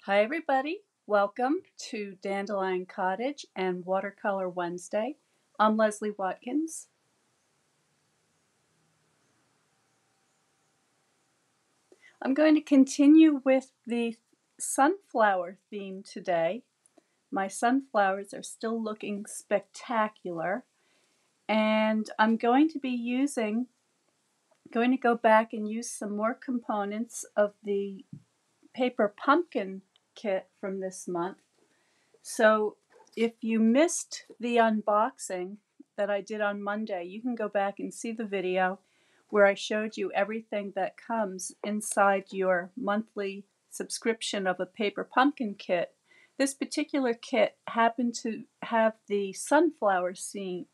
Hi everybody, welcome to Dandelion Cottage and Watercolor Wednesday. I'm Leslie Watkins. I'm going to continue with the sunflower theme today. My sunflowers are still looking spectacular, and I'm going to go back and use some more components of the paper pumpkin kit from this month. So if you missed the unboxing that I did on Monday, you can go back and see the video where I showed you everything that comes inside your monthly subscription of a paper pumpkin kit. This particular kit happened to have the sunflower theme,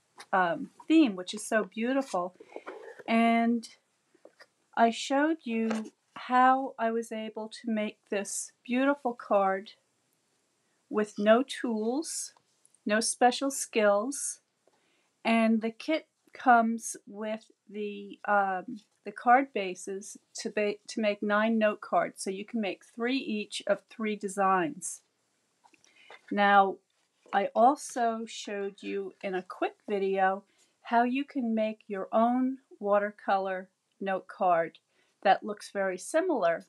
which is so beautiful. And I showed you how I was able to make this beautiful card with no tools, no special skills, and the kit comes with the card bases to make 9 note cards, so you can make 3 each of 3 designs. Now, I also showed you in a quick video how you can make your own watercolor note card that looks very similar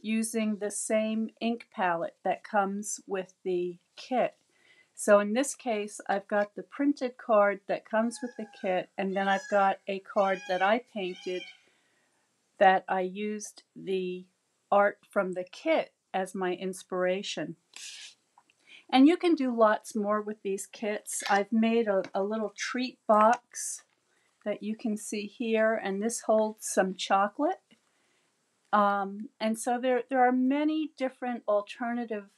using the same ink palette that comes with the kit. So in this case, I've got the printed card that comes with the kit, and then I've got a card that I painted that I used the art from the kit as my inspiration. And you can do lots more with these kits. I've made a little treat box that you can see here, and this holds some chocolate. And so there are many different alternative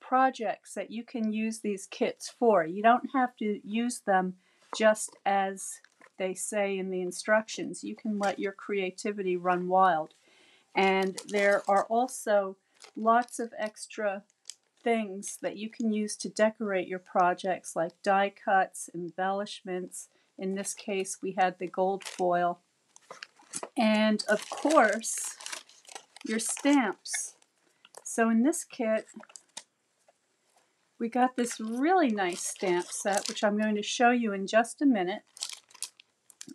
projects that you can use these kits for. You don't have to use them just as they say in the instructions. You can let your creativity run wild. And there are also lots of extra things that you can use to decorate your projects, like die cuts, embellishments. In this case, we had the gold foil. And of course, your stamps. So in this kit, we got this really nice stamp set, which I'm going to show you in just a minute.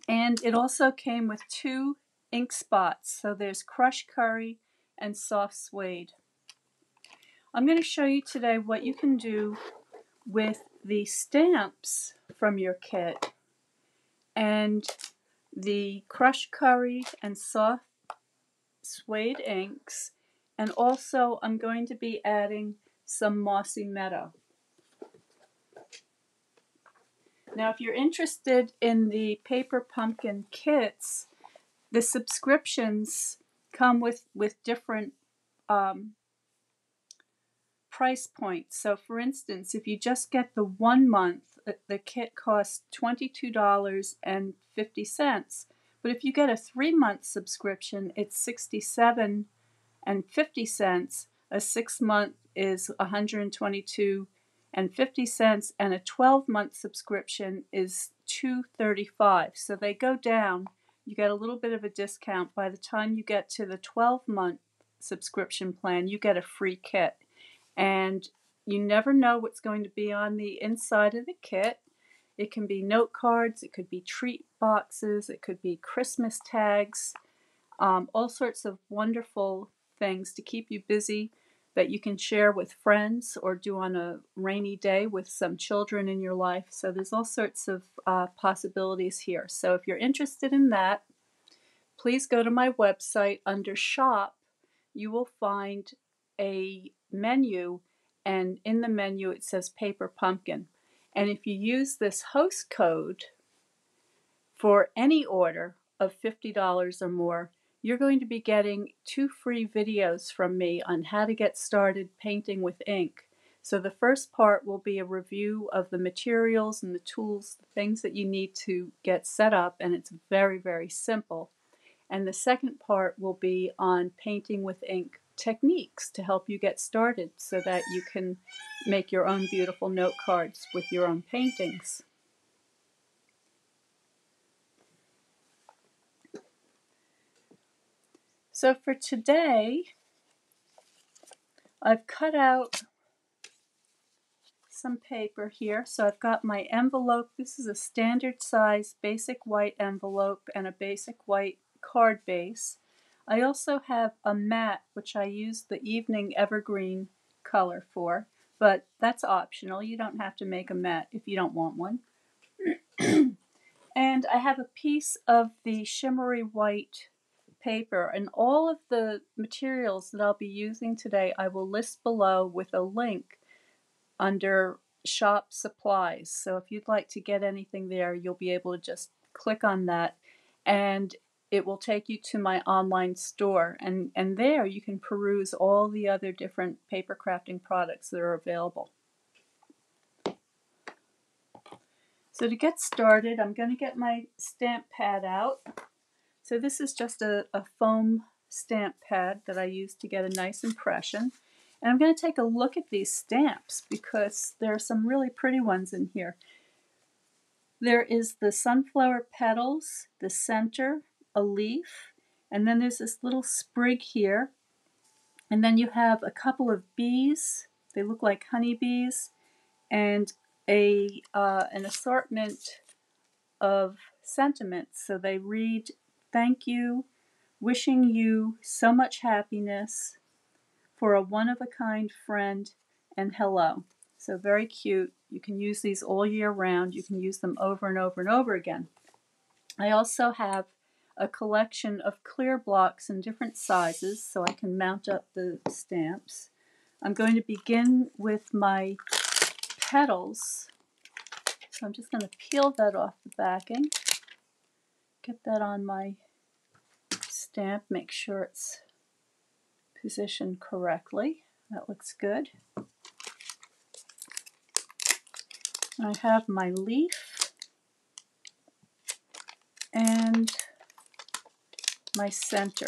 And it also came with 2 ink spots. So there's crushed curry and soft suede. I'm going to show you today what you can do with the stamps from your kit and the crushed curry and soft suede inks. And also I'm going to be adding some mossy meadow. Now, if you're interested in the paper pumpkin kits, the subscriptions come with different price points. So for instance, if you just get the 1 month, the kit costs $22.50. But if you get a 3-month subscription, it's $67.50. A 6-month is $122.50, and a 12-month subscription is $235. So they go down. You get a little bit of a discount. By the time you get to the 12-month subscription plan, you get a free kit. And you never know what's going to be on the inside of the kit. It can be note cards, it could be treat boxes, it could be Christmas tags, all sorts of wonderful things to keep you busy that you can share with friends or do on a rainy day with some children in your life. So there's all sorts of possibilities here. So if you're interested in that, please go to my website. Under Shop, you will find a menu, and in the menu it says Paper Pumpkin. And if you use this host code for any order of $50 or more, you're going to be getting 2 free videos from me on how to get started painting with ink. So the first part will be a review of the materials and the tools, the things that you need to get set up, and it's very, very simple. And the second part will be on painting with ink techniques to help you get started so that you can make your own beautiful note cards with your own paintings. So for today, I've cut out some paper here. So I've got my envelope. This is a standard size basic white envelope and a basic white card base. I also have a mat, which I use the evening evergreen color for, but that's optional. You don't have to make a mat if you don't want one. And I have a piece of the shimmery white paper, and all of the materials that I'll be using today I will list below with a link under shop supplies. So if you'd like to get anything there, you'll be able to just click on that and it will take you to my online store, and there you can peruse all the other different paper crafting products that are available. So to get started, I'm going to get my stamp pad out. So this is just a foam stamp pad that I use to get a nice impression. And I'm going to take a look at these stamps because there are some really pretty ones in here. There is the sunflower petals, the center, a leaf, and then there's this little sprig here. And then you have a couple of bees. They look like honeybees, and an assortment of sentiments. So they read, "Thank you, wishing you so much happiness, for a one-of-a-kind friend, and hello." So very cute. You can use these all year round. You can use them over and over and over again. I also have a collection of clear blocks in different sizes so I can mount up the stamps. I'm going to begin with my petals. So I'm just going to peel that off the backing. Get that on my stamp. Make sure it's positioned correctly. That looks good. I have my leaf and my center.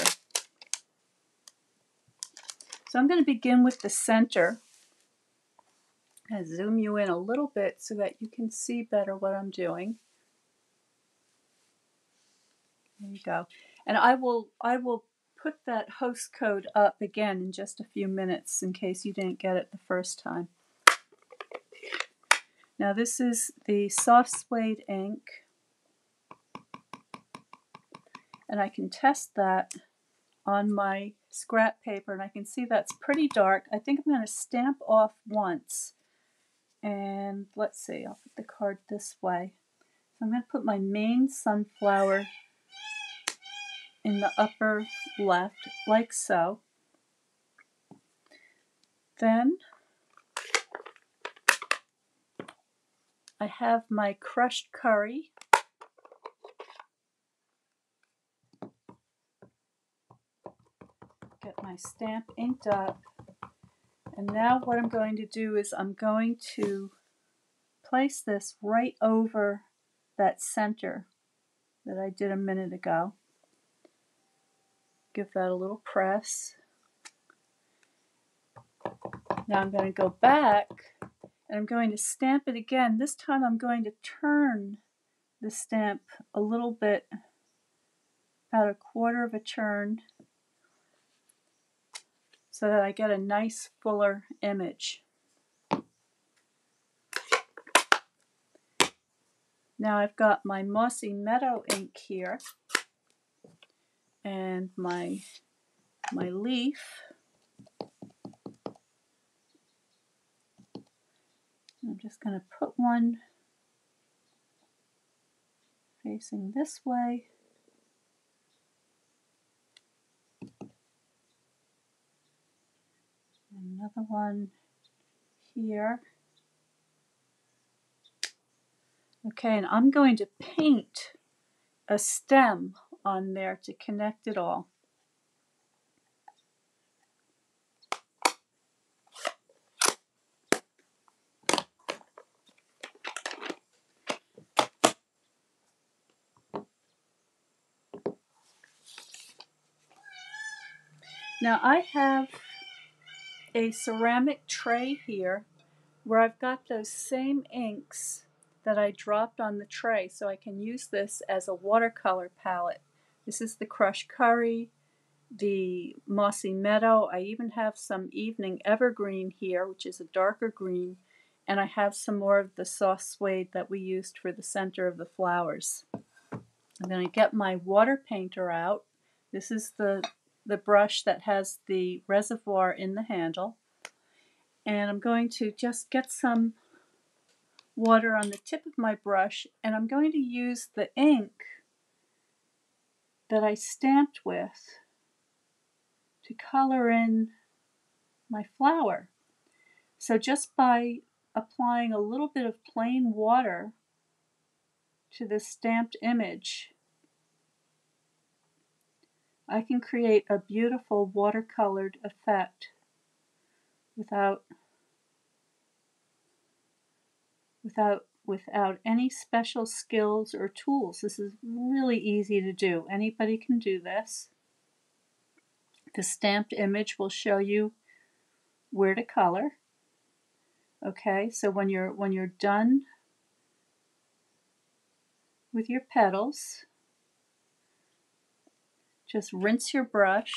So I'm going to begin with the center. I'm going to zoom you in a little bit so that you can see better what I'm doing. There you go. And I will put that host code up again in just a few minutes in case you didn't get it the first time. Now this is the soft suede ink, and I can test that on my scrap paper, and I can see that's pretty dark. I think I'm going to stamp off once, and let's see, I'll put the card this way. So I'm going to put my main sunflower in the upper left, like so. Then I have my crushed curry. Get my stamp inked up. And now what I'm going to do is I'm going to place this right over that center that I did a minute ago. Give that a little press. Now I'm going to go back and I'm going to stamp it again. This time I'm going to turn the stamp a little bit, about a quarter of a turn, so that I get a nice fuller image. Now I've got my Mossy Meadow ink here and my leaf. I'm just going to put one facing this way. Another one here. Okay, and I'm going to paint a stem on there to connect it all. Now I have a ceramic tray here where I've got those same inks that I dropped on the tray, so I can use this as a watercolor palette. This is the crushed curry, the mossy meadow. I even have some evening evergreen here, which is a darker green, and I have some more of the soft suede that we used for the center of the flowers. I'm going to get my water painter out. This is the brush that has the reservoir in the handle. And I'm going to just get some water on the tip of my brush, and I'm going to use the ink that I stamped with to color in my flower. So just by applying a little bit of plain water to this stamped image, I can create a beautiful watercolored effect without any special skills or tools. This is really easy to do. Anybody can do this. The stamped image will show you where to color. Okay, so when you're done with your petals, just rinse your brush.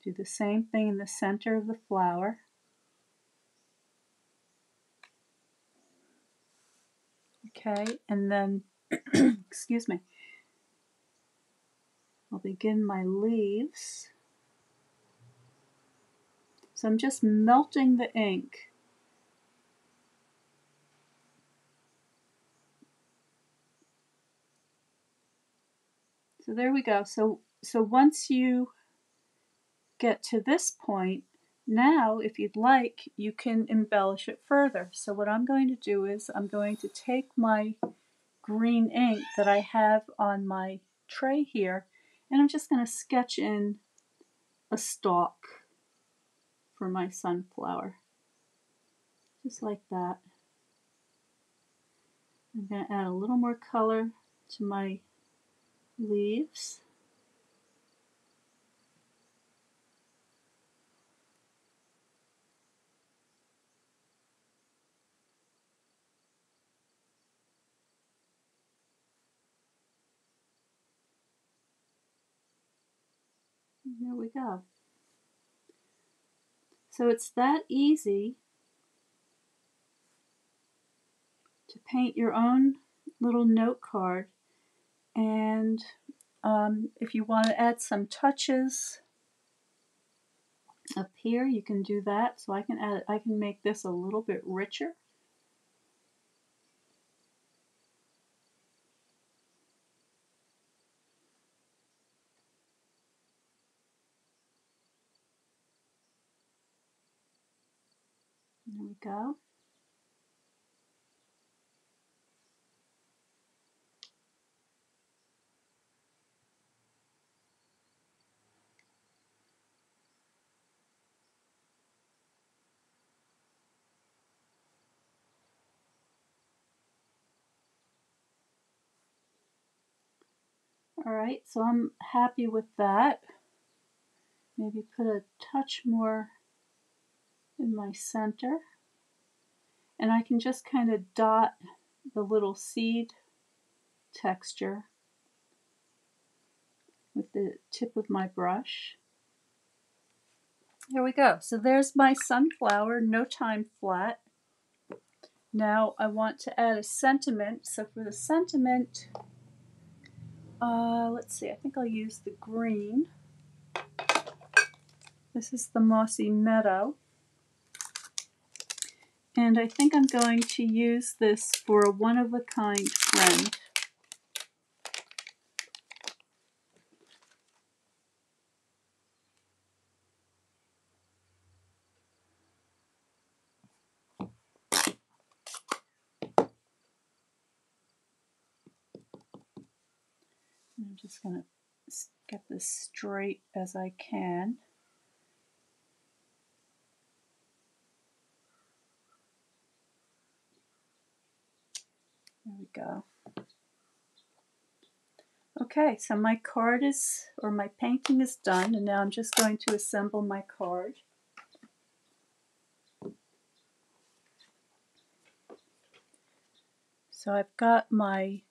Do the same thing in the center of the flower. Okay, and then, excuse me, I'll begin my leaves. So I'm just melting the ink. So there we go. So once you get to this point, now if you'd like, you can embellish it further. So what I'm going to do is I'm going to take my green ink that I have on my tray here, and I'm just going to sketch in a stalk for my sunflower, just like that. I'm going to add a little more color to my leaves. And there we go. So it's that easy to paint your own little note card, and if you want to add some touches up here, you can do that. So I can make this a little bit richer. There we go. Alright, so I'm happy with that. Maybe put a touch more in my center. And I can just kind of dot the little seed texture with the tip of my brush. There we go. So there's my sunflower, no time flat. Now I want to add a sentiment. So for the sentiment, let's see, I think I'll use the green. This is the mossy meadow. And I think I'm going to use this for a one-of-a-kind friend. I'm just going to get this straight as I can. There we go. Okay, so my card is, or my painting is done, and now I'm just going to assemble my card. So I've got my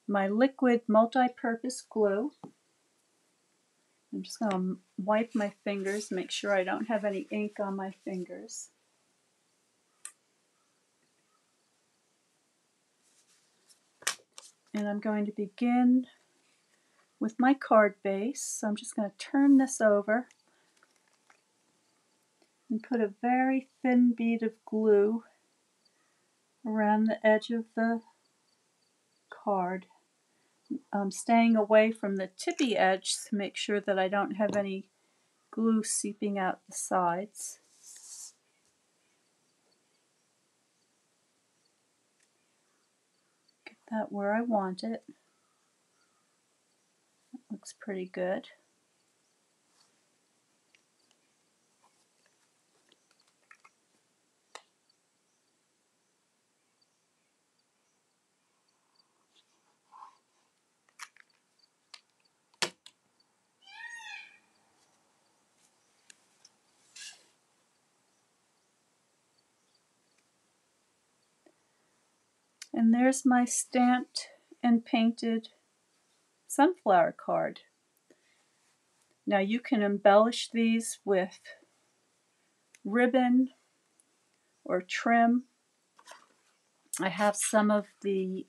my liquid multi-purpose glue. I'm just going to wipe my fingers, make sure I don't have any ink on my fingers. And I'm going to begin with my card base. So I'm just going to turn this over and put a very thin bead of glue around the edge of the card. I'm staying away from the tippy edge to make sure that I don't have any glue seeping out the sides. Get that where I want it. That looks pretty good. And there's my stamped and painted sunflower card. Now you can embellish these with ribbon or trim. I have some of the,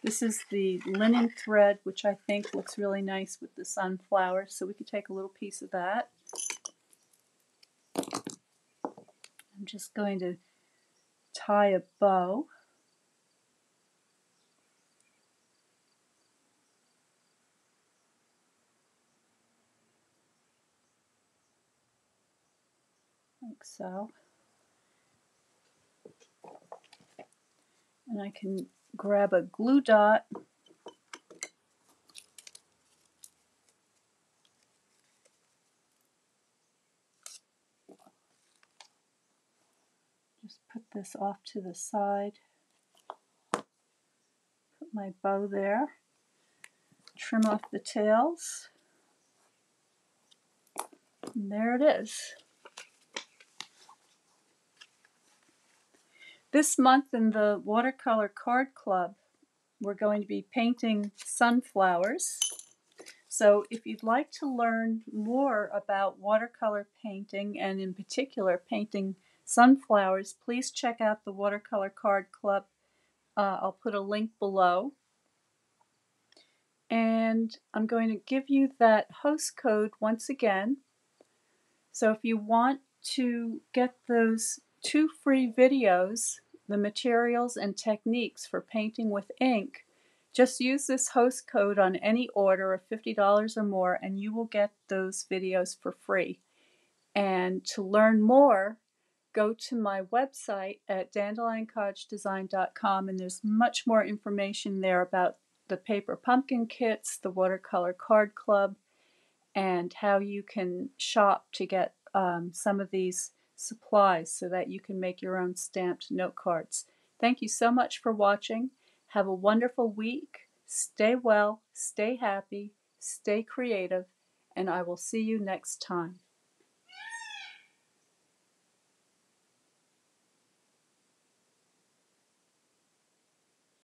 this is the linen thread, which I think looks really nice with the sunflower, so we could take a little piece of that. I'm just going to tie a bow. Like so. And I can grab a glue dot just put this off to the side, put my bow there, trim off the tails, and there it is. This month in the Watercolor Card Club, we're going to be painting sunflowers. So if you'd like to learn more about watercolor painting, and in particular painting sunflowers, please check out the Watercolor Card Club. I'll put a link below. And I'm going to give you that host code once again. So if you want to get those 2 free videos, the materials and techniques for painting with ink, just use this host code on any order of $50 or more and you will get those videos for free. And to learn more, go to my website at dandelioncottagedesign.com, and there's much more information there about the paper pumpkin kits, the watercolor card club, and how you can shop to get some of these supplies so that you can make your own stamped note cards. Thank you so much for watching. Have a wonderful week. Stay well, stay happy, stay creative, and I will see you next time.